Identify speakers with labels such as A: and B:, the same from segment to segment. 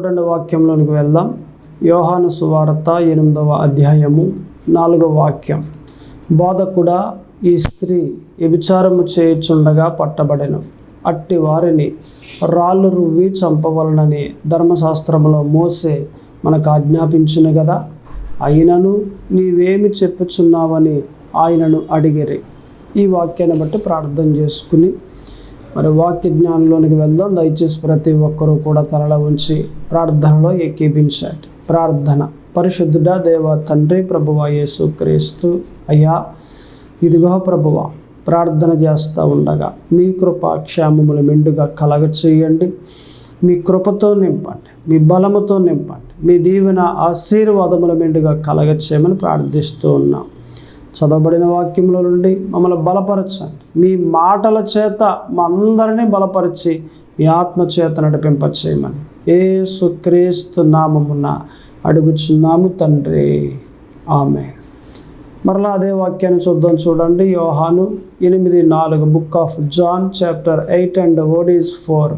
A: చూడండి, వాక్యంలోనికి వెళ్దాం. యోహాను సువార్త 8వ అధ్యాయము 4వ వాక్యం. బోధకుడా, ఈ స్త్రీ వ్యభిచారము చేయుచుండగా పట్టబడెను. అట్టి వారిని రాళ్ళు రువ్వి చంపవలనని ధర్మశాస్త్రములో మోసే మనకు ఆజ్ఞాపించును కదా. అయినను నీవేమి చెప్పుచున్నావని ఆయనను అడిగిరి. ఈ వాక్యాన్ని బట్టి ప్రార్థన చేసుకుని మరి వాక్య జ్ఞానంలోనికి వెళ్దాం. దయచేసి ప్రతి ఒక్కరూ కూడా తలలో ఉంచి ప్రార్థనలో ఏకీభించండి. ప్రార్థన. పరిశుద్ధుడా దేవ తండ్రి, ప్రభువా యేసుక్రీస్తు అయ్యా, ఇదిగో ప్రభువా, ప్రార్థన చేస్తూ ఉండగా మీ కృపా క్షేమములు మెండుగా కలగ చేయండి. మీ కృపతో నింపండి, మీ బలముతో నింపండి, మీ దీవెన ఆశీర్వాదముల మెండుగా కలగ చేయమని ప్రార్థిస్తూ ఉన్నాం. చదవబడిన వాక్యంలో నుండి మమ్మల్ని బలపరచండి. మీ మాటల చేత మా అందరినీ బలపరిచి మీ ఆత్మ చేత నడిపింపచేయమని యేసుక్రీస్తు నామమున అడుగుచున్నాము తండ్రి, ఆమేన్. మరలా అదే వాక్యాన్ని చూద్దాం. చూడండి, Yohanu 8:4, book of John chapter 8 and word is 4.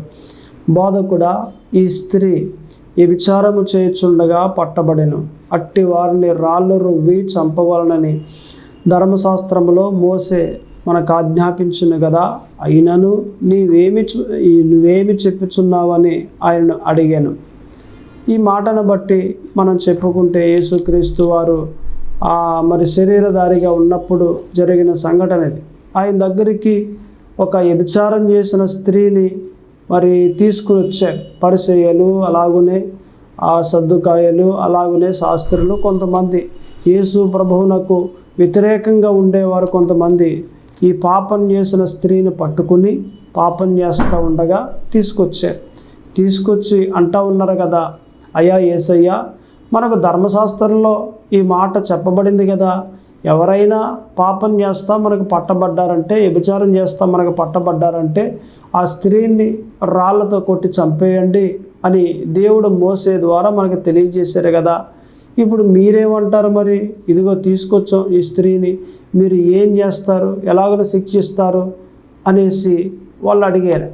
A: బోధకుడా, ఈ స్త్రీ వ్యభిచారము చేయుచుండగా పట్టబడెను. అట్టి వారిని రాళ్ళు రువ్వి చంపవలనని ధర్మశాస్త్రములో మోసే మనకు ఆజ్ఞాపించును కదా. అయినను నువ్వేమి చెప్పుచున్నావని ఆయనను అడిగాను. ఈ మాటను బట్టి మనం చెప్పుకుంటే యేసుక్రీస్తు వారు మరి శరీరధారిగా ఉన్నప్పుడు జరిగిన సంఘటన ఇది. ఆయన దగ్గరికి ఒక వ్యభిచారం చేసిన స్త్రీని మరి తీసుకుని వచ్చారు. పరిసయ్యులు, అలాగునే సద్దుకాయలు, అలాగునే శాస్త్రులు, కొంతమంది యేసు ప్రభువునకు వ్యతిరేకంగా ఉండేవారు కొంతమంది ఈ పాపం చేసిన స్త్రీని పట్టుకుని పాపం చేస్తూ ఉండగా తీసుకొచ్చి అంటూ ఉన్నారు కదా, అయ్యా యేసయ్యా, మనకు ధర్మశాస్త్రంలో ఈ మాట చెప్పబడింది కదా, ఎవరైనా పాపం చేస్తా మనకు పట్టబడ్డారంటే, వ్యభిచారం చేస్తా మనకు పట్టబడ్డారంటే ఆ స్త్రీని రాళ్లతో కొట్టి చంపేయండి అని దేవుడు మోసే ద్వారా మనకు తెలియజేశారు కదా. ఇప్పుడు మీరేమంటారు? మరి ఇదిగో తీసుకొచ్చాం ఈ స్త్రీని, మీరు ఏం చేస్తారు, ఎలాగో శిక్షిస్తారు అనేసి వాళ్ళు అడిగారు.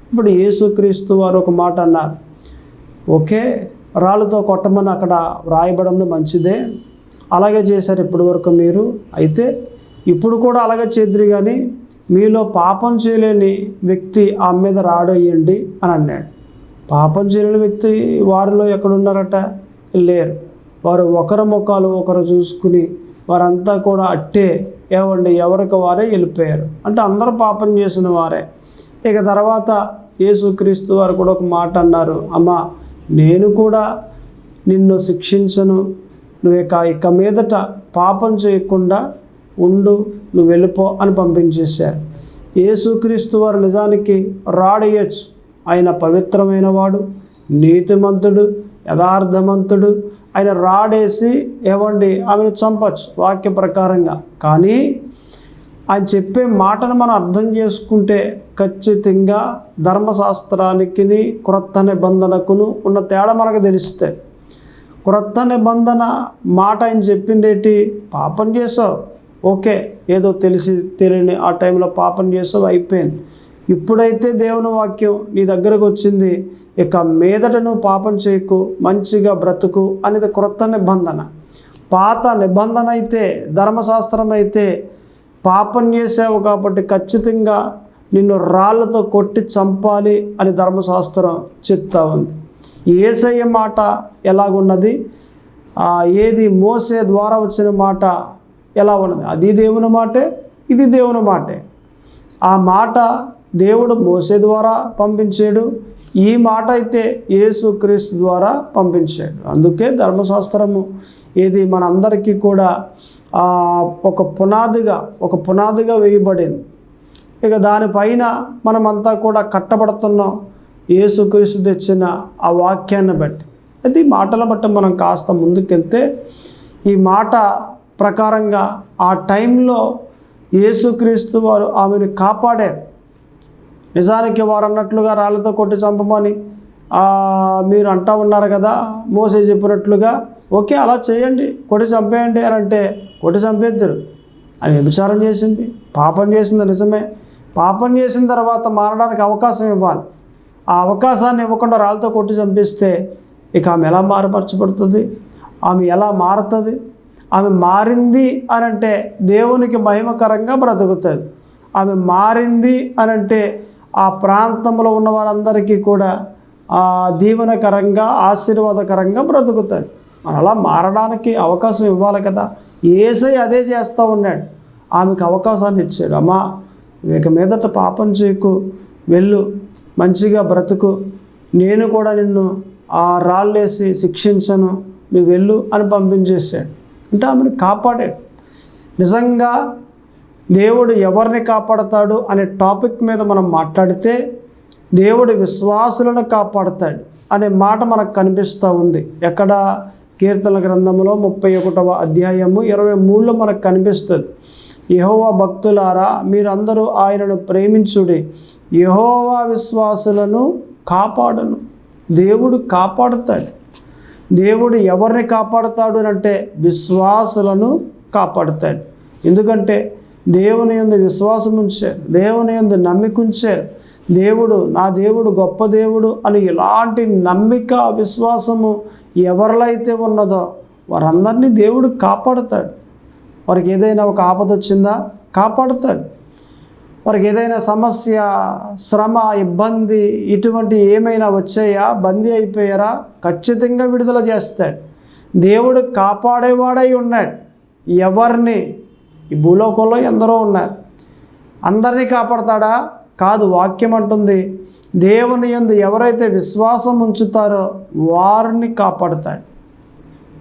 A: ఇప్పుడు యేసుక్రీస్తు వారు ఒక మాట అన్నారు. ఓకే, రాళ్ళతో కొట్టమని అక్కడ వ్రాయబడింది, మంచిదే, అలాగే చేశారు ఇప్పటి వరకు మీరు. అయితే ఇప్పుడు కూడా అలాగే చేద్దరు, కానీ మీలో పాపం చేయలేని వ్యక్తి ఆమె మీద రాడయ్యండి అని అన్నాడు. పాపం చేయలేని వ్యక్తి వారిలో ఎక్కడున్నారట? లేరు. వారు ఒకరి ముఖాలు ఒకరు చూసుకుని వారంతా కూడా అట్టే ఎవరికి వారే వెళ్ళిపోయారు. అంటే అందరూ పాపం చేసిన వారే. ఇక తర్వాత యేసుక్రీస్తు వారు కూడా ఒక మాట అన్నారు, అమ్మా, నేను కూడా నిన్ను శిక్షించను, నువ్వు ఇక మీదట పాపం చేయకుండా ఉండు, నువ్వు వెళ్ళిపో అని పంపించేశారు. యేసుక్రీస్తు వారు నిజానికి రాడయ్యచ్చు. ఆయన పవిత్రమైన వాడు, నీతిమంతుడు, యథార్థవంతుడు. ఆయన రాడేసి ఆమెను చంపచ్చు వాక్య ప్రకారంగా. కానీ ఆయన చెప్పే మాటను మనం అర్థం చేసుకుంటే ఖచ్చితంగా ధర్మశాస్త్రానికి క్రొత్త నిబంధనకును ఉన్న తేడా మనకు తెలిస్తే. క్రొత్త నిబంధన మాట ఆయన చెప్పింది ఏంటి? పాపం చేసావు, ఓకే, ఏదో తెలియని ఆ టైంలో పాపం చేసావు, అయిపోయింది. ఇప్పుడైతే దేవుని వాక్యం నీ దగ్గరకు వచ్చింది, ఇక మీదట నువ్వు పాపం చేయకు, మంచిగా బ్రతుకు అనేది క్రొత్త నిబంధన. పాత నిబంధన అయితే, ధర్మశాస్త్రం అయితే పాపం చేసావు కాబట్టి ఖచ్చితంగా నిన్ను రాళ్ళతో కొట్టి చంపాలి అని ధర్మశాస్త్రం చెప్తా ఉంది. యేసయ్య మాట ఎలాగున్నది, ఏది మోసే ద్వారా వచ్చిన మాట ఎలా ఉన్నది? అది దేవుని మాటే, ఇది దేవుని మాటే. ఆ మాట దేవుడు మోసే ద్వారా పంపించాడు, ఈ మాట అయితే యేసుక్రీస్తు ద్వారా పంపించాడు. అందుకే ధర్మశాస్త్రము ఏది మనందరికీ కూడా ఒక పునాదిగా వేయబడింది. ఇక దానిపైన మనమంతా కూడా కట్టబడుతున్నాం యేసుక్రీస్తు తెచ్చిన ఆ వాక్యాన్ని బట్టి. అది మాటలను బట్టి మనం కాస్త ముందుకెళ్తే ఈ మాట ప్రకారంగా ఆ టైంలో యేసుక్రీస్తు వారు ఆమెను కాపాడారు. నిజానికి వారు అన్నట్లుగా రాళ్ళతో కొట్టి చంపమని మీరు అంటూ ఉన్నారు కదా, మోసే చెప్పినట్లుగా, ఓకే అలా చేయండి, కొట్టి చంపేయండి అని అంటే కొట్టి చంపేద్దరు. ఆమె వ్యభిచారం చేసింది, పాపం చేసింది నిజమే. పాపం చేసిన తర్వాత మారడానికి అవకాశం ఇవ్వాలి. ఆ అవకాశాన్ని ఇవ్వకుండా రాళ్ళతో కొట్టి చంపిస్తే ఇక ఆమె ఎలా మారుపరచబడుతుంది? ఆమె ఎలా మారుతుంది? ఆమె మారింది అని అంటే దేవునికి మహిమకరంగా బ్రతుకుతుంది. ఆమె మారింది అని అంటే ఆ ప్రాంతంలో ఉన్న వారందరికీ కూడా దీవెనకరంగా ఆశీర్వాదకరంగా బ్రతుకుతుంది. మరి అలా మారడానికి అవకాశం ఇవ్వాలి కదా. యేసయ్య అదే చేస్తూ ఉన్నాడు. ఆమెకు అవకాశాన్ని ఇచ్చాడు. అమ్మా, ఇక మీదట పాపం చేయకు, వెళ్ళు, మంచిగా బ్రతుకు, నేను కూడా నిన్ను ఆ రాళ్ళేసి శిక్షించను, నువ్వు వెళ్ళు అని పంపించేశాడు. అంటే ఆమెను కాపాడాడు. నిజంగా దేవుడు ఎవరిని కాపాడతాడు అనే టాపిక్ మీద మనం మాట్లాడితే దేవుడు విశ్వాసులను కాపాడతాడు అనే మాట మనకు కనిపిస్తూ ఉంది. ఎక్కడ? కీర్తన గ్రంథంలో 31వ అధ్యాయము 23లో మనకు కనిపిస్తుంది. యెహోవా భక్తులారా, మీరందరూ ఆయనను ప్రేమించుడి, యెహోవా విశ్వాసులను కాపాడును. దేవుడు కాపాడుతాడు. దేవుడు ఎవరిని కాపాడుతాడు అంటే విశ్వాసులను కాపాడుతాడు. ఎందుకంటే దేవుని యందు విశ్వాసం ఉంచారు, దేవుని యందు నమ్మిక ఉంచారు. దేవుడు, నా దేవుడు గొప్ప దేవుడు అని ఇలాంటి నమ్మిక, విశ్వాసము ఎవరిలో అయితే ఉన్నదో వారందరినీ దేవుడు కాపాడుతాడు. వారికి ఏదైనా ఒక ఆపద వచ్చిందా కాపాడుతాడు. వారికి ఏదైనా సమస్య, శ్రమ, ఇబ్బంది ఇటువంటి ఏమైనా వచ్చాయా, బందీ అయిపోయారా, ఖచ్చితంగా విడుదల చేస్తాడు. దేవుడు కాపాడేవాడై ఉన్నాడు. ఎవరిని? ఈ భూలోకంలో ఎందరో ఉన్నారు, అందరినీ కాపాడతాడా? కాదు. వాక్యం అంటుంది, దేవుని యందు ఎవరైతే విశ్వాసం ఉంచుతారో వారిని కాపాడుతాడు.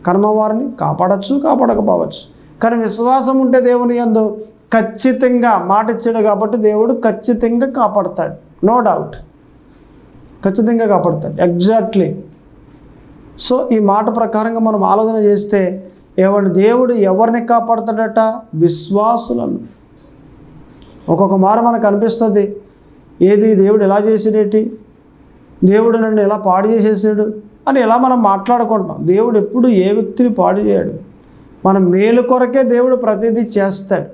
A: కర్మ వారిని కాపాడచ్చు, కాపాడకపోవచ్చు. కానీ విశ్వాసం ఉంటే దేవుని యందు ఖచ్చితంగా మాట ఇచ్చాడు కాబట్టి దేవుడు ఖచ్చితంగా కాపాడుతాడు. నో డౌట్, ఖచ్చితంగా కాపాడుతాడు. ఎగ్జాక్ట్లీ. సో ఈ మాట ప్రకారంగా మనం ఆలోచన చేస్తే దేవుడు ఎవరిని కాపాడుతాడట? విశ్వాసులను. ఒక్కొక్క మారు మనకు అనిపిస్తుంది, ఏది దేవుడు ఎలా చేసేటి, దేవుడు నన్ను ఎలా పాడు చేసేసాడు అని ఎలా మనం మాట్లాడుకుంటాం. దేవుడు ఎప్పుడు ఏ వ్యక్తిని పాడు చేయడు. మన మేలు కొరకే దేవుడు ప్రతిదీ చేస్తాడు.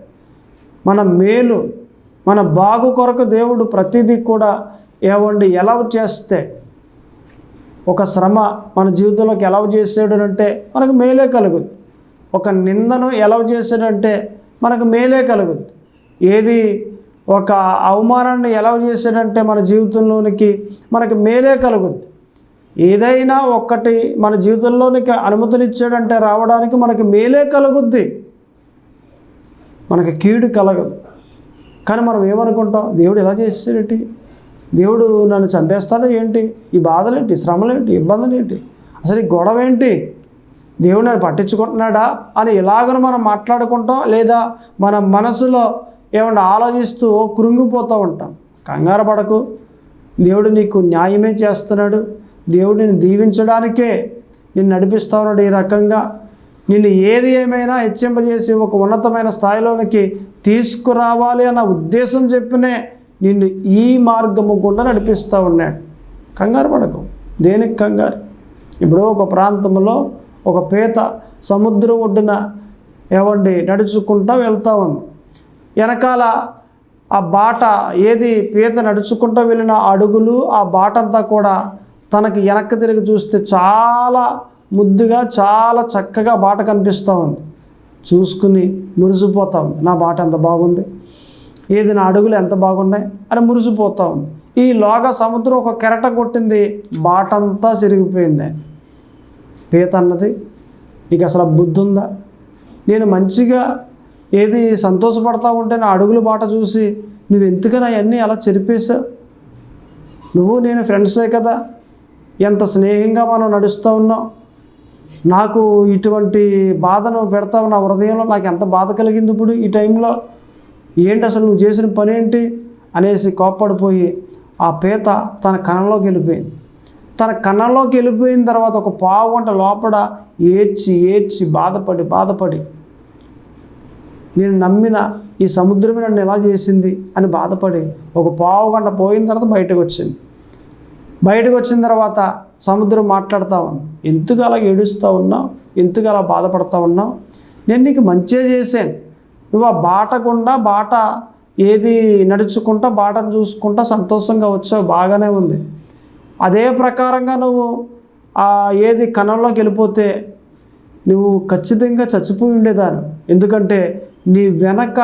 A: మన మేలు, మన బాగు కొరకు దేవుడు ప్రతిదీ కూడా ఎలా చేస్తాడు. ఒక శ్రమ మన జీవితంలోకి ఎలా చేసాడు అంటే మనకు మేలే కలుగుద్ది. ఒక నిందను ఎలా చేశాడంటే మనకు మేలే కలుగుద్ది. ఏది ఒక అవమానాన్ని ఎలా చేశాడంటే మన జీవితంలోనికి మనకు మేలే కలుగుద్ది. ఏదైనా ఒక్కటి మన జీవితంలోనికి అనుమతినిచ్చాడంటే రావడానికి మనకి మేలే కలుగుద్ది, మనకి కీడు కలగదు. కానీ మనం ఏమనుకుంటాం, దేవుడు ఎలా చేసాడేంటి, దేవుడు నన్ను చంపేస్తాడా ఏంటి, ఈ బాధలేంటి, శ్రమలేంటి, ఇబ్బందులేంటి, అసలు ఈ గొడవ ఏంటి, దేవుడు నన్ను పట్టించుకుంటున్నాడా అని ఇలాగను మనం మాట్లాడుకుంటాం. లేదా మన మనసులో ఏమన్నా ఆలోచిస్తూ కృంగిపోతూ ఉంటాం. కంగారు పడకు, దేవుడు నీకు న్యాయమే చేస్తున్నాడు. దేవుడు నిన్ను దీవించడానికే నిన్ను నడిపిస్తూ ఉన్నాడు. ఈ రకంగా నిన్ను ఏది ఏమైనా హెచ్చింపజేసి ఒక ఉన్నతమైన స్థాయిలోనికి తీసుకురావాలి అన్న ఉద్దేశం చెప్పినే నిన్ను ఈ మార్గము గుండా నడిపిస్తూ ఉన్నాడు. కంగారు పడకు. దేనికి కంగారు? ఇప్పుడు ఒక ప్రాంతంలో ఒక పీత సముద్రం ఒడ్డున నడుచుకుంటూ వెళ్తూ ఉంది. వెనకాల ఆ బాట పీత నడుచుకుంటూ వెళ్ళిన అడుగులు, ఆ బాట అంతా కూడా తనకి వెనక్కి తిరిగి చూస్తే చాలా ముద్దుగా, చాలా చక్కగా బాట కనిపిస్తూ ఉంది. చూసుకుని మురిసిపోతూ ఉంది, నా బాట ఎంత బాగుంది, నా అడుగులు ఎంత బాగున్నాయి అని మురిసిపోతూ ఉంది. ఈలోగా సముద్రం ఒక కెరట కొట్టింది, బాట అంతా సిరిగిపోయింది. పీత అన్నది, నీకు అసలు బుద్ధి ఉందా? నేను మంచిగా సంతోషపడతా ఉంటే నా అడుగుల బాట చూసి నువ్వు ఎందుకని అవన్నీ అలా చెరిపేశావు? నువ్వు నేను ఫ్రెండ్సే కదా, ఎంత స్నేహంగా మనం నడుస్తూ ఉన్నాం. నాకు ఇటువంటి బాధను పెడతావు నా హృదయంలో, నాకు ఎంత బాధ కలిగింది ఇప్పుడు ఈ టైంలో, ఏంటి అసలు నువ్వు చేసిన పని ఏంటి అనేసి కోప్పడిపోయి ఆ పీత తన కన్నంలోకి వెళ్ళిపోయింది. తన కన్నంలోకి వెళ్ళిపోయిన తర్వాత ఒక పావు గంట లోపల ఏడ్చి బాధపడి నేను నమ్మిన ఈ సముద్రమే నన్ను ఎలా చేసింది అని బాధపడి ఒక పావు గంట పోయిన తర్వాత బయటకు వచ్చిన తర్వాత సముద్రం మాట్లాడుతూ ఉంది, ఎందుకు అలా ఏడుస్తూ ఉన్నావు, ఎందుకు అలా బాధపడుతూ ఉన్నావు, నేను నీకు మంచిగా చేశాను, నువ్వు ఆ బాట గుండా బాట నడుచుకుంటా బాటను చూసుకుంటా సంతోషంగా వచ్చావు, బాగానే ఉంది. అదే ప్రకారంగా నువ్వు ఏది కణంలోకి వెళ్ళిపోతే నువ్వు ఖచ్చితంగా చచ్చిపోయి ఉండేదాన్ని. ఎందుకంటే నీ వెనక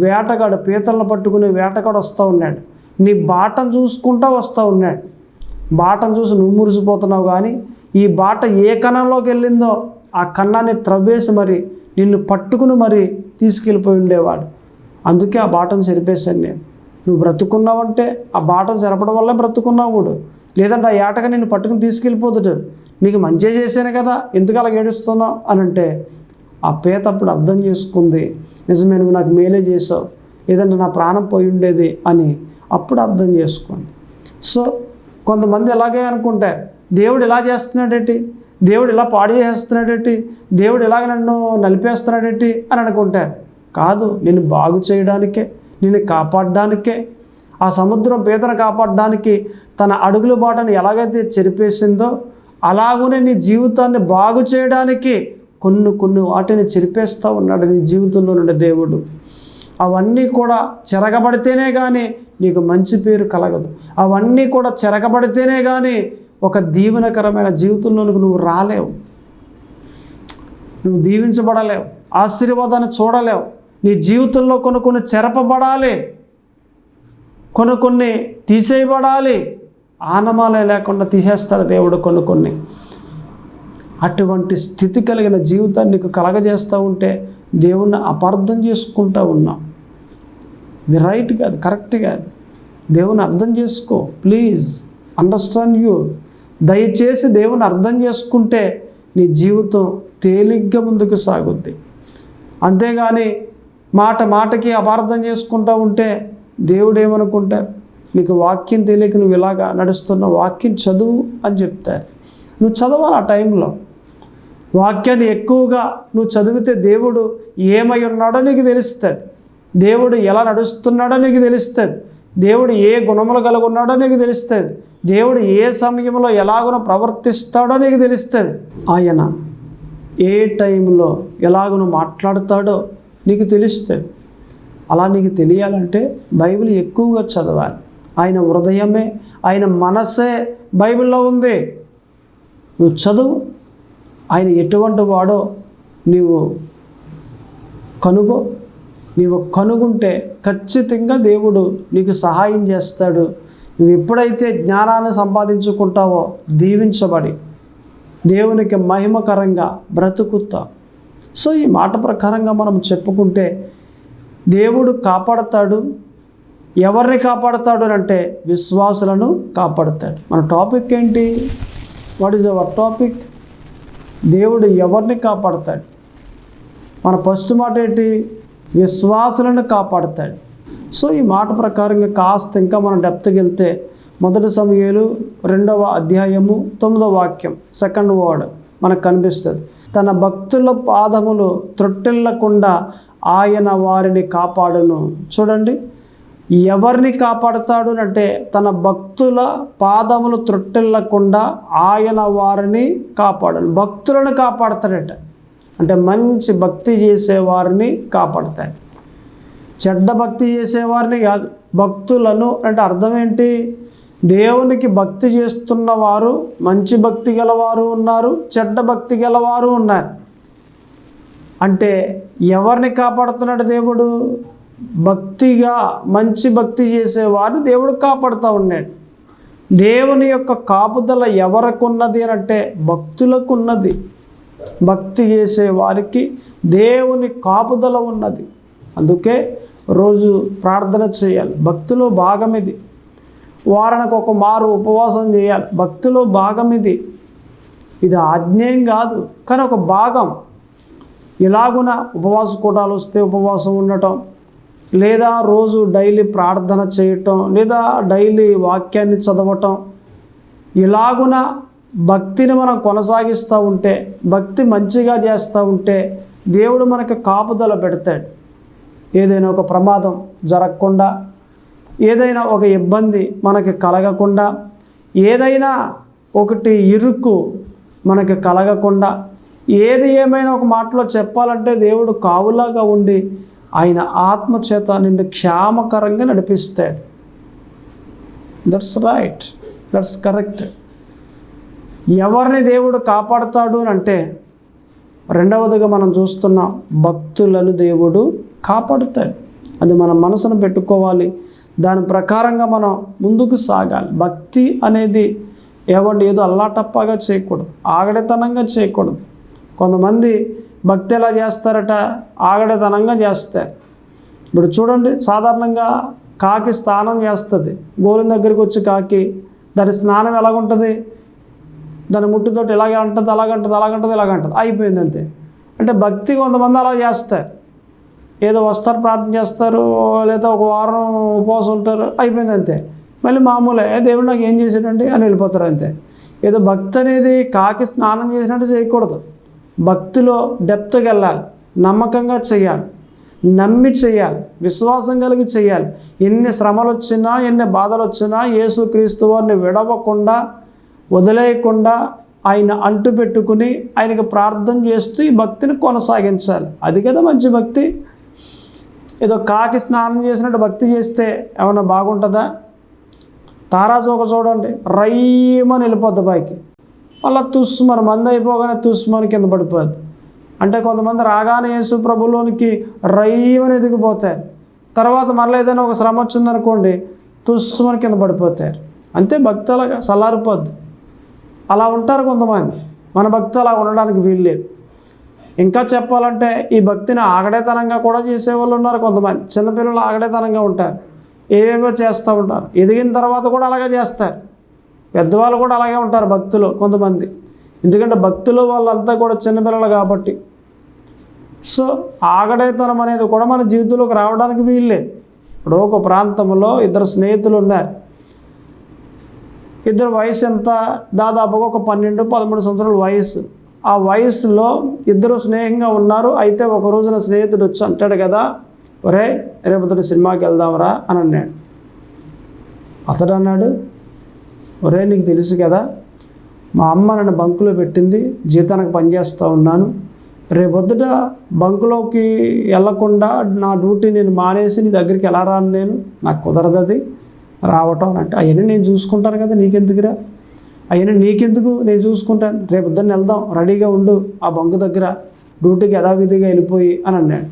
A: వేటగాడు, పీతలను పట్టుకునే వేటగాడు వస్తూ ఉన్నాడు. నీ బాటను చూసుకుంటూ వస్తూ ఉన్నాడు. బాటను చూసి నువ్వు మురిసిపోతున్నావు, కానీ ఈ బాట ఏ కణంలోకి వెళ్ళిందో ఆ కన్నాన్ని త్రవ్వేసి మరి నిన్ను పట్టుకుని మరి తీసుకెళ్ళిపోయి ఉండేవాడు. అందుకే ఆ బాటను చెరిపేశాను నేను. నువ్వు బ్రతుకున్నావంటే ఆ బాటను చెరపడం వల్ల బ్రతుకున్నావు, లేదంటే ఆ ఏటగా నిన్ను పట్టుకుని తీసుకెళ్ళిపోతుడు. నీకు మంచి చేశాను కదా, ఎందుకు అలా ఏడుస్తున్నావు అని అంటే ఆ పీత అప్పుడు అర్థం చేసుకుంది, నిజమే నువ్వు నాకు మేలే చేసావు, లేదంటే నా ప్రాణం పోయి ఉండేది అని అప్పుడు అర్థం చేసుకోండి. సో కొంతమంది ఎలాగే అనుకుంటారు, దేవుడు ఇలా చేస్తున్నాడేంటి, దేవుడు ఇలా పాడు చేస్తున్నాడేంటి, దేవుడు ఇలాగ నన్ను నలిపేస్తున్నాడేంటి అని అనుకుంటారు. కాదు, నిన్ను బాగు చేయడానికే, నిన్ను కాపాడడానికే. ఆ సముద్రం పీతను కాపాడడానికి తన అడుగుల బాటను ఎలాగైతే చెరిపేసిందో అలాగనే నీ జీవితాన్ని బాగు చేయడానికి కొన్ని వాటిని చెరిపేస్తూ ఉన్నాడు నీ జీవితంలో నుండి దేవుడు. అవన్నీ కూడా చెరగబడితేనే కానీ నీకు మంచి పేరు కలగదు. అవన్నీ కూడా చెరగబడితేనే కానీ ఒక దీవెనకరమైన జీవితంలోనికి నువ్వు రాలేవు, నువ్వు దీవించబడలేవు, ఆశీర్వాదాన్ని చూడలేవు. నీ జీవితంలో కొన్ని చెరపబడాలి, కొన్ని తీసేయబడాలి. ఆనమాలే లేకుండా తీసేస్తాడు దేవుడు కొన్ని. అటువంటి స్థితి కలిగిన జీవితాన్ని నీకు కలగజేస్తూ ఉంటే దేవుణ్ణి అపార్థం చేసుకుంటూ ఉన్నాం. ఇది రైట్ కాదు, కరెక్ట్ కాదు. దేవుని అర్థం చేసుకో, ప్లీజ్ అండర్స్టాండ్ యూ. దయచేసి దేవుని అర్థం చేసుకుంటే నీ జీవితం తేలిగ్గా ముందుకు సాగుద్ది. అంతేగాని మాటకి అపార్థం చేసుకుంటూ ఉంటే దేవుడు ఏమనుకుంటారు, నీకు వాక్యం తెలియక నువ్వు ఇలాగా నడుస్తున్న, వాక్యం చదువు అని చెప్తారు. నువ్వు చదవాలి. ఆ టైంలో వాక్యాన్ని ఎక్కువగా నువ్వు చదివితే దేవుడు ఏమై ఉన్నాడో నీకు తెలుస్తుంది, దేవుడు ఎలా నడుస్తున్నాడో నీకు తెలుస్తుంది, దేవుడు ఏ గుణములు కలిగి ఉన్నాడో నీకు తెలుస్తుంది, దేవుడు ఏ సమయంలో ఎలాగునో ప్రవర్తిస్తాడో నీకు తెలుస్తుంది, ఆయన ఏ టైంలో ఎలాగునో మాట్లాడతాడో నీకు తెలుస్తుంది. అలా నీకు తెలియాలంటే బైబిల్ ఎక్కువగా చదవాలి. ఆయన హృదయమే, ఆయన మనసే బైబిల్లో ఉంది. నువ్వు చదువు. ఆయన ఎటువంటి వాడో నీవు కనుగొంటే ఖచ్చితంగా దేవుడు నీకు సహాయం చేస్తాడు. నువ్వు ఎప్పుడైతే జ్ఞానాన్ని సంపాదించుకుంటావో దీవించబడి దేవునికి మహిమకరంగా బ్రతుకుతావు. సో ఈ మాట ప్రకారంగా మనం చెప్పుకుంటే దేవుడు కాపాడతాడు. ఎవరిని కాపాడతాడు అంటే విశ్వాసులను కాపాడతాడు. మన టాపిక్ ఏంటి? What is our topic? దేవుడు ఎవరిని కాపాడతాడు? మన ఫస్ట్ మాట ఏంటి? విశ్వాసులను కాపాడతాడు. సో ఈ మాట ప్రకారంగా కాస్త ఇంకా మనం డెప్త్కి వెళ్తే 1 సమూయేలు 2వ అధ్యాయము 9వ వాక్యం, సెకండ్ వర్డ్ మనకు కనిపిస్తుంది. తన భక్తుల పాదములు త్రొట్టిల్లకుండా ఆయన వారిని కాపాడును. చూడండి, ఎవరిని కాపాడుతాడు అంటే తన భక్తుల పాదములు త్రొట్టిల్లకుండా ఆయన వారిని కాపాడును. భక్తులను కాపాడతాడట. అంటే మంచి భక్తి చేసేవారిని కాపాడతాడు, చెడ్డ భక్తి చేసేవారిని కాదు. భక్తులను అంటే అర్థం ఏంటి? దేవునికి భక్తి చేస్తున్న వారు, మంచి భక్తి గలవారు ఉన్నారు, చెడ్డ భక్తి గలవారు ఉన్నారు. అంటే ఎవరిని కాపాడుతున్నాడు దేవుడు? భక్తిగా మంచి భక్తి చేసేవారిని దేవుడు కాపాడుతూ ఉన్నాడు. దేవుని యొక్క కాపుదల ఎవరికి ఉన్నది అంటే భక్తులకు ఉన్నది. భక్తి చేసే వారికి దేవుని కాపుదల ఉన్నది. అందుకే రోజు ప్రార్థన చేయాలి, భక్తిలో భాగం ఇది. వారానికి ఒక మారు ఉపవాసం చేయాలి, భక్తిలో భాగం ఇది. ఇది ఆజ్ఞేయం కాదు, కానీ ఒక భాగం. ఇలాగున ఉపవాస కూటాలు వస్తే ఉపవాసం ఉండటం, లేదా రోజు డైలీ ప్రార్థన చేయటం, లేదా డైలీ వాక్యాన్ని చదవటం, ఇలాగున భక్తిని మనం కొనసాగిస్తూ ఉంటే, భక్తి మంచిగా చేస్తూ ఉంటే దేవుడు మనకు కాపుదల పెడతాడు. ఏదైనా ఒక ప్రమాదం జరగకుండా, ఏదైనా ఒక ఇబ్బంది మనకి కలగకుండా, ఏదైనా ఒకటి ఇరుకు మనకి కలగకుండా, ఏది ఏమైనా ఒక మాటలో చెప్పాలంటే దేవుడు కావులాగా ఉండి ఆయన ఆత్మచేత నిన్ను క్షేమకరంగా నడిపిస్తాడు. That's right, that's correct. ఎవరిని దేవుడు కాపాడుతాడు అని అంటే రెండవదిగా మనం చూస్తున్నాం, భక్తులను దేవుడు కాపాడుతాడు. అది మన మనసును పెట్టుకోవాలి. దాని ప్రకారంగా మనం ముందుకు సాగాలి. భక్తి అనేది ఏదో అల్లాటప్పగా చేయకూడదు, ఆగడితనంగా చేయకూడదు. కొంతమంది భక్తి ఎలా చేస్తారట, ఆగడితనంగా చేస్తారు. ఇప్పుడు చూడండి, సాధారణంగా కాకి స్నానం చేస్తుంది. గోరుని దగ్గరికి వచ్చి కాకి దాని స్నానం ఎలాగుంటుంది, దాని ముట్టుతోటి ఇలాగంటుంది, ఇలాగంటుంది, అయిపోయింది అంతే. అంటే భక్తి కొంతమంది అలా చేస్తారు. ఏదో వస్తారు, ప్రార్థన చేస్తారు, లేదా ఒక వారం ఉపవాసం ఉంటారు, అయిపోయింది అంతే. మళ్ళీ మామూలే, దేవుడు నాకు ఏం చేసాడండి అని వెళ్ళిపోతారు అంతే. ఏదో భక్తి అనేది కాకి స్నానం చేసినట్టు చేయకూడదు. భక్తిలో డెప్త్కి వెళ్ళాలి, నమ్మకంగా చేయాలి, నమ్మి చేయాలి, విశ్వాసం కలిగి చేయాలి. ఎన్ని శ్రమలు వచ్చినా, ఎన్ని బాధలు వచ్చినా యేసుక్రీస్తు వారిని విడవకుండా, వదిలేయకుండా ఆయన అంటు పెట్టుకుని ఆయనకు ప్రార్థన చేస్తూ ఈ భక్తిని కొనసాగించాలి. అది కదా మంచి భక్తి. ఏదో కాకి స్నానం చేసినట్టు భక్తి చేస్తే ఏమన్నా బాగుంటుందా? తారాచోక చూడండి, రయ్యమని వెళ్ళిపోద్ది పైకి, మళ్ళీ తుస్సుమని మంది అయిపోగానే తుస్సుమని కింద పడిపోద్ది. అంటే కొంతమంది రాగానే యేసు ప్రభులోనికి రయ్యమని ఎదిగిపోతారు. తర్వాత మళ్ళీ ఏదైనా ఒక శ్రమ వచ్చిందనుకోండి, తుస్సుమని కింద పడిపోతారు. అంతే, భక్తి అలాగా చల్లారిపోద్ది. అలా ఉంటారు కొంతమంది. మన భక్తి అలా ఉండడానికి వీల్లేదు. ఇంకా చెప్పాలంటే ఈ భక్తిని ఆగడేతనంగా కూడా చేసేవాళ్ళు ఉన్నారు. కొంతమంది చిన్నపిల్లలు ఆగడేతనంగా ఉంటారు, ఏవేవో చేస్తూ ఉంటారు. ఎదిగిన తర్వాత కూడా అలాగే చేస్తారు. పెద్దవాళ్ళు కూడా అలాగే ఉంటారు భక్తులు కొంతమంది. ఎందుకంటే భక్తులు వాళ్ళంతా కూడా చిన్నపిల్లలు కాబట్టి. సో ఆగడేతనం అనేది కూడా మన జీవితంలోకి రావడానికి వీల్లేదు. ఇప్పుడు ఒక ప్రాంతంలో ఇద్దరు స్నేహితులు ఉన్నారు. ఇద్దరు వయసు ఎంత, దాదాపుగా ఒక 12-13 సంవత్సరాల వయసు. ఆ వయసులో ఇద్దరు స్నేహంగా ఉన్నారు. అయితే ఒక రోజున స్నేహితుడు వచ్చి అంటాడు కదా, ఒరే రేపటి సినిమాకి వెళ్దాంరా అని అన్నాడు. అతడు అన్నాడు, ఒరే నీకు తెలుసు కదా, మా అమ్మ నన్ను బంకులో పెట్టింది, జీతానికి పనిచేస్తూ ఉన్నాను. రేపొద్దుట బంకులోకి వెళ్లకుండా నా డ్యూటీ నేను మానేసి నీ దగ్గరికి ఎలా రాను, నాకు కుదరదు అది రావటం అంటే. అవన్నీ నేను చూసుకుంటాను కదా, నీకెందుకురా, అవన్నీ నీకెందుకు, నేను చూసుకుంటాను, రేపు పొద్దున్న వెళ్దాం, రెడీగా ఉండు ఆ బంకు దగ్గర, డ్యూటీకి యథావిధిగా వెళ్ళిపోయి అని అన్నాడు.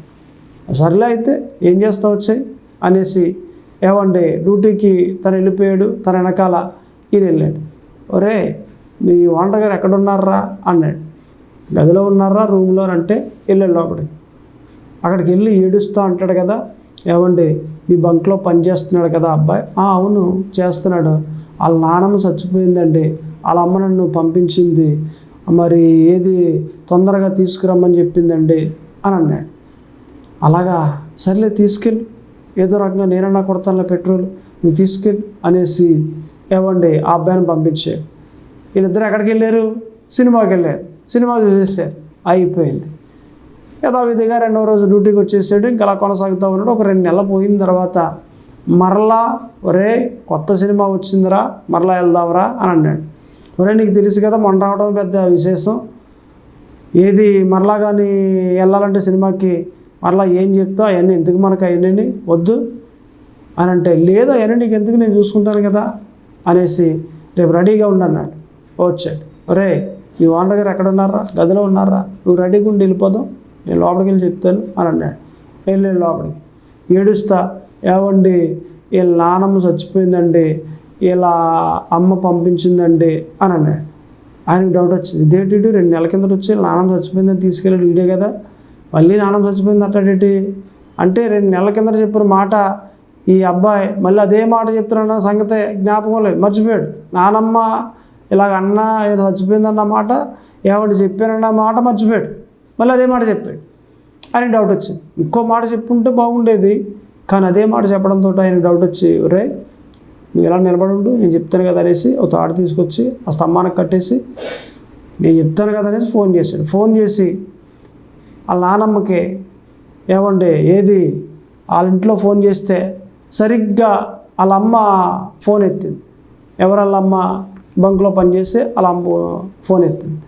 A: సర్లే అయితే ఏం చేస్తా వచ్చాయి అనేసి ఏమండి డ్యూటీకి తను వెళ్ళిపోయాడు. తన వెనకాల ఈయన వెళ్ళాడు. ఒరే మీ ఓనర్ గారు ఎక్కడున్నారా అన్నాడు. గదిలో ఉన్నారా, రూమ్లో అంటే వెళ్ళాడు లోపలికి. అక్కడికి వెళ్ళి ఏడుస్తూ అంటాడు కదా, ఏమండి మీ బంక్లో పనిచేస్తున్నాడు కదా అబ్బాయి. అవును చేస్తున్నాడు, వాళ్ళ నాన్నమ్మ చచ్చిపోయిందండి, వాళ్ళ అమ్మ నన్ను పంపించింది, మరి ఏది తొందరగా తీసుకురమ్మని చెప్పిందండి అని అన్నాడు. అలాగా, సర్లే తీసుకెళ్ళి, ఏదో రకంగా నేనన్నా కొడతానులే పెట్రోల్, నువ్వు తీసుకెళ్ళి అనేసి ఏమండి ఆ అబ్బాయిని పంపించాడు. వీళ్ళిద్దరు ఎక్కడికి వెళ్ళారు, సినిమాకి వెళ్ళారు. సినిమా చూసేసారు, అయిపోయింది. యథావిధిగా రెండవ రోజు డ్యూటీకి వచ్చేసాడు. ఇంకా అలా కొనసాగుతూ ఉన్నాడు. ఒక 2 నెలలు పోయిన తర్వాత మరలా, ఒరే కొత్త సినిమా వచ్చిందిరా, మరలా వెళ్దాంరా అని అన్నాడు. ఒరే నీకు తెలుసు కదా, మొన్న రావడం పెద్ద విశేషం, ఏది మరలా కానీ వెళ్ళాలంటే సినిమాకి మరలా ఏం చెప్తా, అవన్నీ ఎందుకు మనకు, అవన్నీ వద్దు అని అంటే, లేదు అవన్నీ నీకు ఎందుకు, నేను చూసుకుంటాను కదా అనేసి రేపు రెడీగా ఉండన్నాడు. వచ్చాడు. ఒరే మీ ఓనర్ గారు ఎక్కడ ఉన్నారా, గదిలో ఉన్నారా, నువ్వు రెడీగా ఉండి వెళ్ళిపోదాం, నేను లోపలికి వెళ్ళి చెప్తాను అని అన్నాడు. వెళ్ళాడు లోపలికి. ఏడుస్తా, ఏవండి వీళ్ళ నాన్నమ్మ చచ్చిపోయిందండి, ఇలా అమ్మ పంపించిందండి అని అన్నాడు. ఆయనకు డౌట్ వచ్చింది, ఇదేంటి 2 నెలల కిందట వచ్చి నాన్నమ్మ చచ్చిపోయిందని తీసుకెళ్ళాడు వీడే కదా, మళ్ళీ నాన్నమ్మ చచ్చిపోయింది అట్టేటి అంటే 2 నెలల కిందట చెప్పిన మాట ఈ అబ్బాయి మళ్ళీ అదే మాట చెప్తున్నాన్న సంగతే జ్ఞాపకం లేదు, మర్చిపోయాడు. నానమ్మ ఇలాగ అన్న చచ్చిపోయిందన్న మాట, ఏమంటే చెప్పానన్న మాట మర్చిపోయాడు, మళ్ళీ అదే మాట చెప్పాడు. ఆయనకి డౌట్ వచ్చింది, ఇంకో మాట చెప్పుంటే బాగుండేది, కానీ అదే మాట చెప్పడంతో ఆయనకు డౌట్ వచ్చి, రే నువ్వు ఎలా నిలబడి ఉండు, నేను చెప్తాను కదా అనేసి ఒక తాడు తీసుకొచ్చి ఆ స్తంభానికి కట్టేసి, నేను చెప్తాను కదా అనేసి ఫోన్ చేశాడు. ఫోన్ చేసి వాళ్ళ నానమ్మకి, ఏమండి ఏది వాళ్ళ ఇంట్లో ఫోన్ చేస్తే సరిగ్గా వాళ్ళ అమ్మ ఫోన్ ఎత్తింది. ఎవరు వాళ్ళ అమ్మ, బంకులో పనిచేసి వాళ్ళ అమ్మ ఫోన్ ఎత్తింది.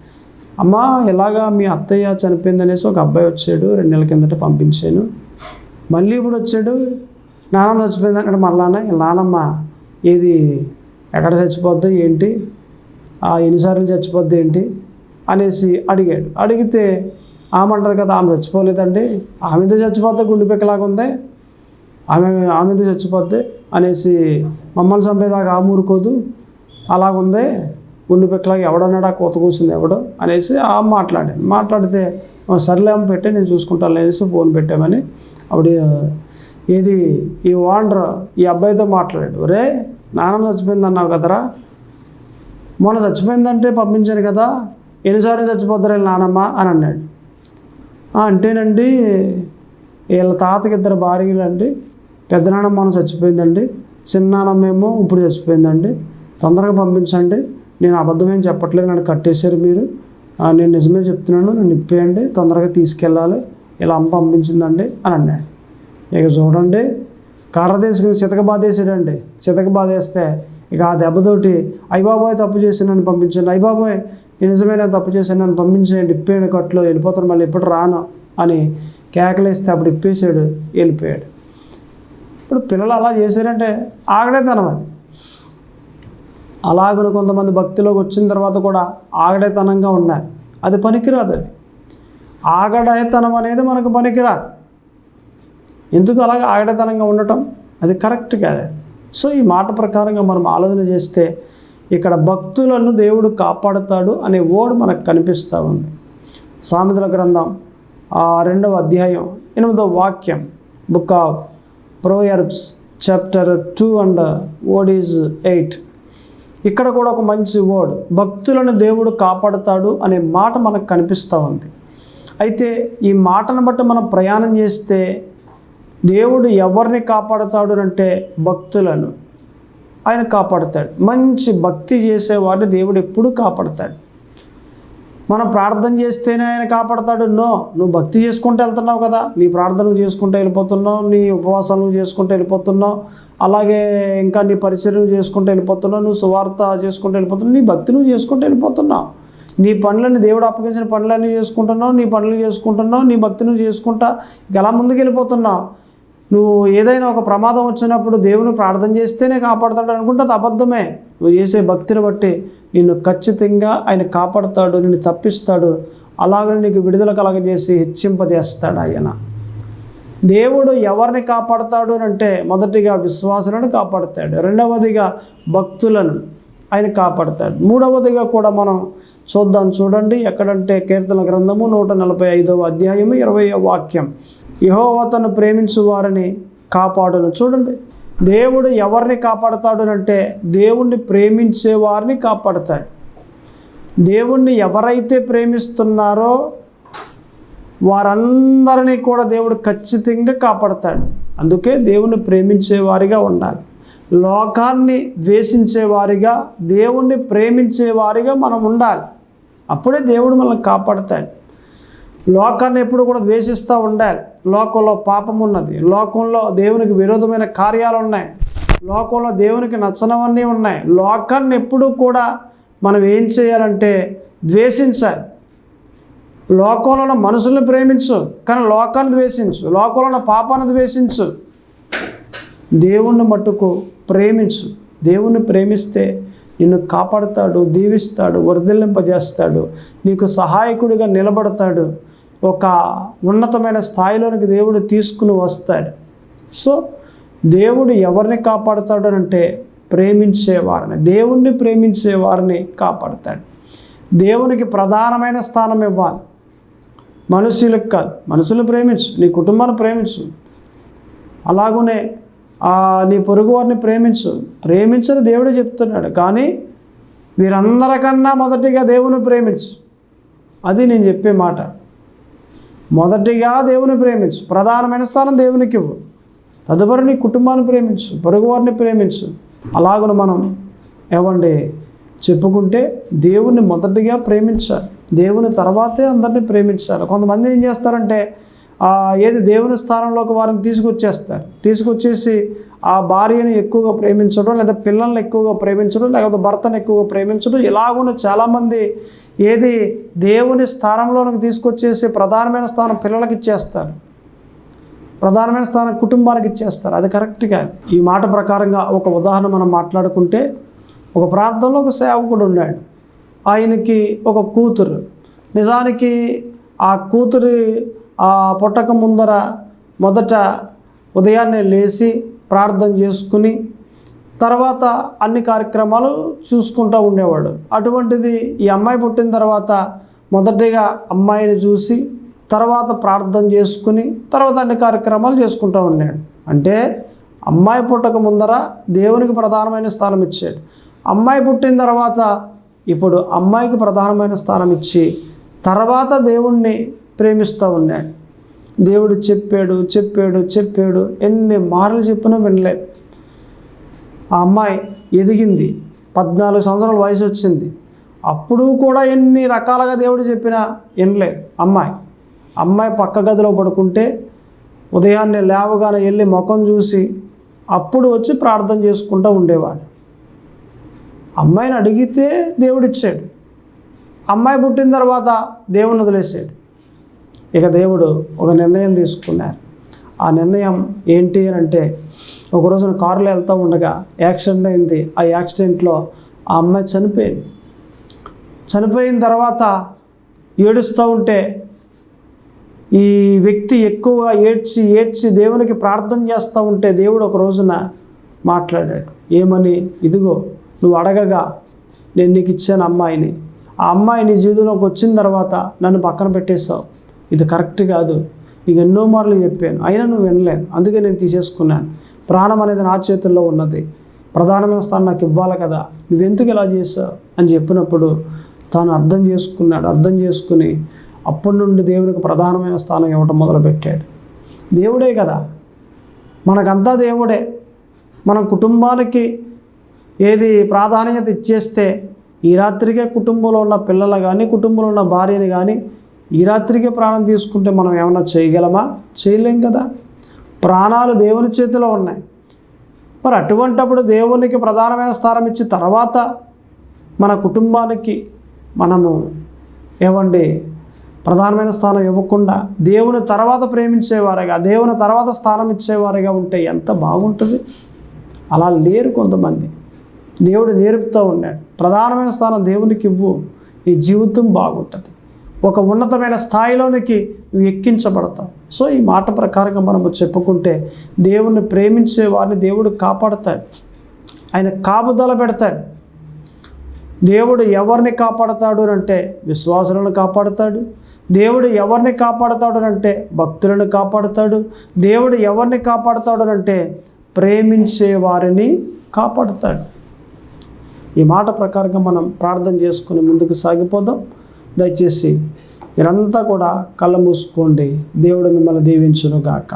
A: అమ్మ ఇలాగా మీ అత్తయ్య చనిపోయింది అనేసి ఒక అబ్బాయి వచ్చాడు, 2 నెలల కిందట పంపించాను, మళ్ళీ ఇప్పుడు వచ్చాడు, నానమ్మ చచ్చిపోయింది అన్నాడు. మళ్ళానే నానమ్మ ఏది ఎక్కడ చచ్చిపోద్ది ఏంటి ఎన్నిసార్లు చచ్చిపోద్ది ఏంటి అనేసి అడిగాడు. అడిగితే ఆమె అంటది కదా, ఆమె చచ్చిపోలేదండి, ఆమె ఎందుకు చచ్చిపోద్ది, గుండె పిక్కలాగా ఉంది, ఆమె ఎందుకు చచ్చిపోద్ది అనేసి మమ్మల్ని చంపేదాకా ఆమె ఊరుకోదు, అలాగుంది గుండె పిక్కలాగా, ఎవడన్నాడు ఆ కోత కూర్చుంది ఎవడో అనేసి ఆమె మాట్లాడితే సర్లే ఆమె పెట్టే నేను చూసుకుంటాను అనేసి ఫోన్ పెట్టామని ఆవిడ ఏది ఈ ఓనర్ ఈ అబ్బాయితో మాట్లాడాడు. రే నాన్నమ్మ చచ్చిపోయింది అన్నావు కదరా, మొన్న చచ్చిపోయిందంటే పంపించాను కదా, ఎన్నిసార్లు చచ్చిపోతారు నానమ్మ అని అన్నాడు. అంటేనండి వీళ్ళ తాతకి 2 భార్యలు అండి, పెద్దనాన్నమ్మ మొన్న చచ్చిపోయిందండి, చిన్నానమ్మేమో ఇప్పుడు చచ్చిపోయిందండి, తొందరగా పంపించండి, నేను అబద్ధమేం చెప్పట్లేదు, నన్ను కట్టేశారు మీరు, నేను నిజమే చెప్తున్నాను, నన్ను ఇప్పేయండి, తొందరగా తీసుకెళ్ళాలి, ఇలా అమ్మ పంపించిందండి అని అన్నాడు. ఇక చూడండి కర్ర తీసుకుని చితకబాదేసాడండి. చితకబాదేస్తే ఇక ఆ దెబ్బతోటి అయ్యబాబోయ్ తప్పు చేసి నన్ను పంపించండి, అయ్యబాబోయ్ నేను నిజమైన తప్పు చేశాను నన్ను పంపించేయండి, ఇప్పేయండి కట్లో, వెళ్ళిపోతాను, మళ్ళీ ఎప్పుడు రాను అని కేకలేస్తే అప్పుడు ఇప్పేసాడు, వెళ్ళిపోయాడు. ఇప్పుడు పిల్లలు అలా చేశారంటే ఆగడేతనం అది. అలాగను కొంతమంది భక్తిలోకి వచ్చిన తర్వాత కూడా ఆగడేతనంగా ఉన్నారు, అది పనికిరాదు. అది ఆగడేతనం అనేది మనకు పనికిరాదు. ఎందుకు అలాగ ఆగడేతనంగా ఉండటం, అది కరెక్ట్ కాదు. సో ఈ మాట ప్రకారంగా మనం ఆలోచన చేస్తే ఇక్కడ భక్తులను దేవుడు కాపాడుతాడు అనే వర్డ్ మనకు కనిపిస్తూ ఉంది. సామెతల గ్రంథం 2వ అధ్యాయం 8వ వాక్యం, book of Proverbs chapter 2 and word is 8. ఇక్కడ కూడా ఒక మంచి వర్డ్, భక్తులను దేవుడు కాపాడుతాడు అనే మాట మనకు కనిపిస్తూ ఉంది. అయితే ఈ మాటను బట్టి మనం ప్రయాణం చేస్తే దేవుడు ఎవరిని కాపాడుతాడు అంటే భక్తులను ఆయన కాపాడుతాడు. మంచి భక్తి చేసేవాడిని దేవుడు ఎప్పుడూ కాపాడుతాడు. మనం ప్రార్థన చేస్తేనే ఆయన కాపాడుతాడు. నువ్వు భక్తి చేసుకుంటూ వెళ్తున్నావు కదా, నీ ప్రార్థనలు చేసుకుంటూ వెళ్ళిపోతున్నావు, నీ ఉపవాసాలు చేసుకుంటూ వెళ్ళిపోతున్నావు, అలాగే ఇంకా నీ పరిచర్యలు చేసుకుంటూ వెళ్ళిపోతున్నావు, నువ్వు సువార్త చేసుకుంటూ వెళ్ళిపోతున్నావు, నీ భక్తి నువ్వు చేసుకుంటూ వెళ్ళిపోతున్నావు, నీ పనులని దేవుడు అప్పగించిన పనులన్నీ చేసుకుంటున్నావు, నీ పనులు చేసుకుంటున్నావు, నీ భక్తి నువ్వు చేసుకుంటా ఎలా ముందుకు వెళ్ళిపోతున్నావు. నువ్వు ఏదైనా ఒక ప్రమాదం వచ్చినప్పుడు దేవుని ప్రార్థన చేస్తేనే కాపాడుతాడు అనుకుంటే అది అబద్ధమే. నువ్వు చేసే భక్తిని బట్టి నిన్ను ఖచ్చితంగా ఆయన కాపాడుతాడు, నిన్ను తప్పిస్తాడు, అలాగనే నీకు విడుదల కలగజేసి హెచ్చింపజేస్తాడు ఆయన. దేవుడు ఎవరిని కాపాడుతాడు అంటే మొదటిగా విశ్వాసులను కాపాడుతాడు, రెండవదిగా భక్తులను ఆయన కాపాడుతాడు, మూడవదిగా కూడా మనం చూడండి ఎక్కడంటే కీర్తన గ్రంథము 145వ అధ్యాయము 20వ వాక్యం, యెహోవా తను ప్రేమించు వారిని కాపాడును. చూడండి దేవుడు ఎవరిని కాపాడుతాడు అంటే దేవుణ్ణి ప్రేమించే వారిని కాపాడుతాడు. దేవుణ్ణి ఎవరైతే ప్రేమిస్తున్నారో వారందరినీ కూడా దేవుడు ఖచ్చితంగా కాపాడుతాడు. అందుకే దేవుణ్ణి ప్రేమించే వారిగా ఉండాలి. లోకాన్ని ద్వేషించే వారిగా, దేవుణ్ణి ప్రేమించే వారిగా మనం ఉండాలి. అప్పుడే దేవుడు మనల్ని కాపాడుతాడు. లోకాన్ని ఎప్పుడు కూడా ద్వేషిస్తూ ఉండాలి. లోకంలో పాపం ఉన్నది, లోకంలో దేవునికి విరోధమైన కార్యాలు ఉన్నాయి, లోకంలో దేవునికి నచ్చనవన్నీ ఉన్నాయి. లోకాన్ని ఎప్పుడూ కూడా మనం ఏం చేయాలంటే ద్వేషించాలి. లోకంలో ఉన్న మనుషుల్ని ప్రేమించు, కానీ లోకాన్ని ద్వేషించు, లోకంలో ఉన్న పాపాన్ని ద్వేషించు. దేవుణ్ణి మట్టుకు ప్రేమించు. దేవుణ్ణి ప్రేమిస్తే నిన్ను కాపాడుతాడు, దీవిస్తాడు, వర్ధిల్లింపజేస్తాడు, నీకు సహాయకుడిగా నిలబడతాడు, ఒక ఉన్నతమైన స్థాయిలోనికి దేవుడు తీసుకుని వస్తాడు. సో దేవుడు ఎవరిని కాపాడుతాడు అంటే ప్రేమించేవారిని, దేవుణ్ణి ప్రేమించే వారిని కాపాడుతాడు. దేవునికి ప్రధానమైన స్థానం ఇవ్వాలి, మనుషులకు కాదు. మనుషులు ప్రేమించు, నీ కుటుంబాన్ని ప్రేమించు, అలాగనే నీ పొరుగు వారిని ప్రేమించని దేవుడే చెప్తున్నాడు. కానీ వీరందరికన్నా మొదటిగా దేవుని ప్రేమించు, అది నేను చెప్పే మాట. మొదటిగా దేవుని ప్రేమించు, ప్రధానమైన స్థానం దేవునికి ఇవ్వు, తదుపరి నీ కుటుంబాన్ని ప్రేమించు, పొరుగు వారిని ప్రేమించు. అలాగను మనం చెప్పుకుంటే దేవుణ్ణి మొదటిగా ప్రేమించాలి, దేవుని తర్వాతే అందరినీ ప్రేమించాలి. కొంతమంది ఏం చేస్తారంటే ఏది దేవుని స్థానంలోకి వారిని తీసుకొచ్చేసి ఆ భార్యను ఎక్కువగా ప్రేమించడం, లేదా పిల్లల్ని ఎక్కువగా ప్రేమించడం, లేకపోతే భర్తను ఎక్కువగా ప్రేమించడం. ఇలాగున్న చాలామంది ఏది దేవుని స్థానంలోనికి తీసుకొచ్చేసి ప్రధానమైన స్థానం పిల్లలకి ఇచ్చేస్తారు, ప్రధానమైన స్థానం కుటుంబానికి ఇచ్చేస్తారు. అది కరెక్ట్ కాదు. ఈ మాట ప్రకారంగా ఒక ఉదాహరణ మనం మాట్లాడుకుంటే, ఒక ప్రాంతంలో ఒక సేవకుడు ఉన్నాడు. ఆయనకి ఒక కూతురు. నిజానికి ఆ కూతురు ఆ పుట్టక ముందర మొదట ఉదయాన్నే లేచి ప్రార్థన చేసుకుని తర్వాత అన్ని కార్యక్రమాలు చూసుకుంటూ ఉండేవాడు. అటువంటిది ఈ అమ్మాయి పుట్టిన తర్వాత మొదటిగా అమ్మాయిని చూసి తర్వాత ప్రార్థన చేసుకుని తర్వాత అన్ని కార్యక్రమాలు చేసుకుంటూ ఉన్నాడు. అంటే అమ్మాయి పుట్టక ముందర దేవునికి ప్రధానమైన స్థానం ఇచ్చాడు. అమ్మాయి పుట్టిన తర్వాత ఇప్పుడు అమ్మాయికి ప్రధానమైన స్థానం ఇచ్చి తర్వాత దేవుణ్ణి ప్రేమిస్తూ ఉన్నాడు. దేవుడు చెప్పాడు చెప్పాడు చెప్పాడు ఎన్ని మార్లు చెప్పినా వినలేదు. ఆ అమ్మాయి ఎదిగింది, 14 సంవత్సరాల వయసు వచ్చింది. అప్పుడు కూడా ఎన్ని రకాలుగా దేవుడు చెప్పినా వినలేదు. అమ్మాయి పక్క గదిలో పడుకుంటే ఉదయాన్నే లేవగానే వెళ్ళి ముఖం చూసి అప్పుడు వచ్చి ప్రార్థన చేసుకుంటూ ఉండేవాడు. అమ్మాయిని అడిగితే దేవుడిచ్చాడు. అమ్మాయి పుట్టిన తర్వాత దేవుని వదిలేసాడు. ఇక దేవుడు ఒక నిర్ణయం తీసుకున్నారు. ఆ నిర్ణయం ఏంటి అని అంటే, ఒక రోజున కారులో వెళ్తూ ఉండగా యాక్సిడెంట్ అయింది. ఆ యాక్సిడెంట్లో ఆ అమ్మాయి చనిపోయింది. చనిపోయిన తర్వాత ఏడుస్తూ ఉంటే ఈ వ్యక్తి ఎక్కువగా ఏడ్చి దేవునికి ప్రార్థన చేస్తూ ఉంటే దేవుడు ఒక రోజున మాట్లాడాడు. ఏమని? ఇదిగో నువ్వు అడగగా నేను నీకు ఇచ్చాను అమ్మాయిని. ఆ అమ్మాయి నీ జీవితంలోకి వచ్చిన తర్వాత నన్ను పక్కన పెట్టేశావు. ఇది కరెక్ట్ కాదు. నీకు ఎన్నో మార్లు చెప్పాను, అయినా నువ్వు వినలేదు. అందుకే నేను తీసేసుకున్నాను. ప్రాణం అనేది నా చేతుల్లో ఉన్నది, ప్రధానమైన స్థానం నాకు ఇవ్వాలి కదా, నువ్వెందుకు ఇలా చేసావు అని చెప్పినప్పుడు తాను అర్థం చేసుకున్నాడు. అర్థం చేసుకుని అప్పటి నుండి దేవునికి ప్రధానమైన స్థానం ఇవ్వటం మొదలుపెట్టాడు. దేవుడే కదా, మనకంతా దేవుడే. మన కుటుంబానికి ఏది ప్రాధాన్యత ఇచ్చేస్తే ఈ రాత్రికే కుటుంబంలో ఉన్న పిల్లలు కానీ కుటుంబంలో ఉన్న భార్యని కానీ ఈ రాత్రికే ప్రాణం తీసుకుంటే మనం ఏమన్నా చేయగలమా? చేయలేం కదా. ప్రాణాలు దేవుని చేతిలో ఉన్నాయి. మరి అటువంటప్పుడు దేవునికి ప్రధానమైన స్థానం ఇచ్చి తర్వాత మన కుటుంబానికి మనము ప్రధానమైన స్థానం ఇవ్వకుండా దేవుని తర్వాత ప్రేమించేవారుగా, దేవుని తర్వాత స్థానం ఇచ్చేవారుగా ఉంటే ఎంత బాగుంటుంది. అలా లేరు కొంతమంది. దేవుడు నేర్పుతూ ఉన్నాడు, ప్రధానమైన స్థానం దేవునికి ఇవ్వు, నీ జీవితం బాగుంటుంది, ఒక ఉన్నతమైన స్థాయిలోనికి నువ్వు ఎక్కించబడతావు. సో ఈ మాట ప్రకారంగా మనము చెప్పుకుంటే దేవుణ్ణి ప్రేమించే వారిని దేవుడు కాపాడతాడు, ఆయన కాపుదల పెడతాడు. దేవుడు ఎవరిని కాపాడతాడు అంటే విశ్వాసులను కాపాడతాడు. దేవుడు ఎవరిని కాపాడతాడు అంటే భక్తులను కాపాడతాడు. దేవుడు ఎవరిని కాపాడతాడు అంటే ప్రేమించే వారిని కాపాడతాడు. ఈ మాట ప్రకారంగా మనం ప్రార్థన చేసుకుని ముందుకు సాగిపోదాం. దయచేసి మీరంతా కూడా కళ్ళు మూసుకోండి. దేవుడు మిమ్మల్ని దీవించును గాక.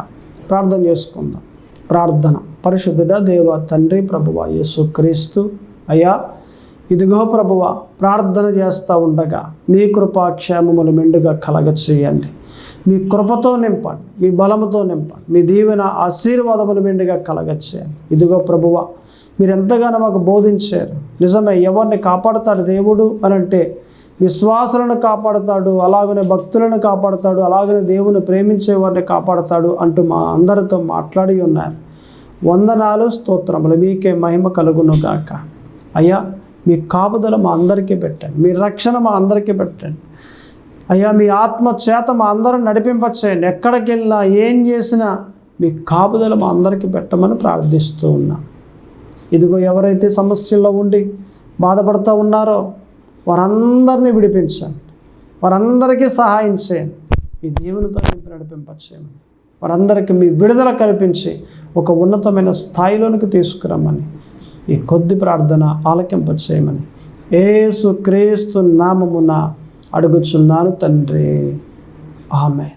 A: ప్రార్థన చేసుకుందాం. ప్రార్థన. పరిశుద్ధుడా దేవ తండ్రి ప్రభువా యేసుక్రీస్తు అయ్యా, ఇదిగో ప్రభువా, ప్రార్థన చేస్తూ ఉండగా మీ కృపాక్షేమములు మెండుగా కలగచేయండి. మీ కృపతో నింపండి, మీ బలముతో నింపండి, మీ దీవెన ఆశీర్వాదములు మెండుగా కలగచేయండి. ఇదిగో ప్రభువా, మీరు ఎంతగానో మాకు బోధించారు. నిజమే, ఎవరిని కాపాడుతాడు దేవుడు అని అంటే విశ్వాసులను కాపాడుతాడు, అలాగనే భక్తులను కాపాడుతాడు, అలాగనే దేవుని ప్రేమించే వారిని కాపాడుతాడు అంటూ మా అందరితో మాట్లాడి ఉన్నారు. వందనాలు, స్తోత్రములు. మీకే మహిమ కలుగును గాక. అయ్యా, మీ కాపుదల మా అందరికీ పెట్టండి, మీ రక్షణ మా అందరికీ పెట్టండి. అయ్యా, మీ ఆత్మ చేత మా అందరం నడిపింపచేయండి. ఎక్కడికి వెళ్ళినా ఏం చేసినా మీ కాపుదల మా అందరికీ పెట్టమని ప్రార్థిస్తూ ఉన్నాం. ఇదిగో ఎవరైతే సమస్యల్లో ఉండి బాధపడుతూ ఉన్నారో వారందరినీ విడిపించండి, వారందరికీ సహాయం చేయండి, మీ దేవునితో నింపి నడిపింపచేయమని, వారందరికీ మీ విడుదల కల్పించి ఒక ఉన్నతమైన స్థాయిలోనికి తీసుకురమ్మని ఈ కొద్ది ప్రార్థన ఆలకింపచేయమని యేసుక్రీస్తు నామమున అడుగుచున్నాను తండ్రి. ఆమేన్.